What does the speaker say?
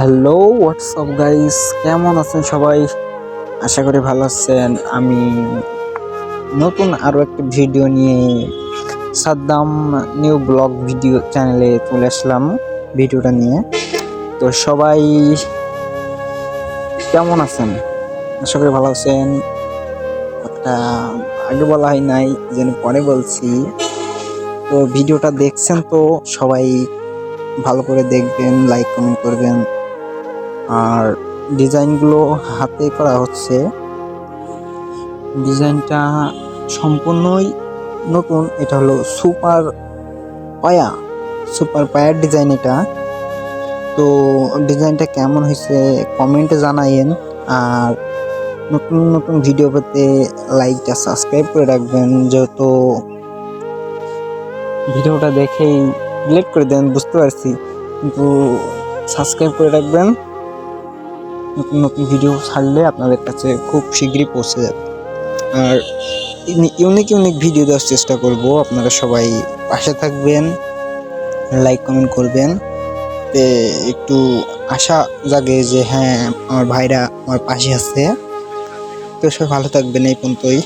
Hello WhatsApp guys, কেমন আছেন সবাই? আশা করি ভালো আছেন। আমি নতুন আরো একটা ভিডিও নিয়ে সাদ্দাম নিউ ব্লগ ভিডিও চ্যানেলে চলে আসলাম ভিডিওটা নিয়ে। তো সবাই কেমন আছেন? আশা করি ভালো আছেন। কথাটা আগে বলা হয় নাই, যেন পরে বলছি। তো ভিডিওটা দেখছেন তো সবাই ভালো করে দেখবেন, লাইক কমেন্ট করবেন। আর ডিজাইনগুলো হাতে করা হচ্ছে, ডিজাইনটা সম্পূর্ণই নতুন। এটা হলো সুপার পায়ার ডিজাইন এটা। তো ডিজাইনটা কেমন হয়েছে কমেন্টে জানাইন। আর নতুন নতুন ভিডিও পেতে লাইকটা সাবস্ক্রাইব করে রাখবেন, যেহেতু ভিডিওটা দেখেই ডিলিট করে দেন বুঝতে পারছি, কিন্তু সাবস্ক্রাইব করে রাখবেন। নতুন নতুন ভিডিও ছাড়লে আপনাদের কাছে খুব শীঘ্রই পৌঁছে যাবে। আর ইউনিক ভিডিও দেওয়ার চেষ্টা করব। আপনারা সবাই পাশে থাকবেন, লাইক কমেন্ট করবেন, একটু আশা জাগে যে হ্যাঁ আমার ভাইরা আমার পাশে আছে। তো সবাই ভালো থাকবেন, এই পর্যন্তই।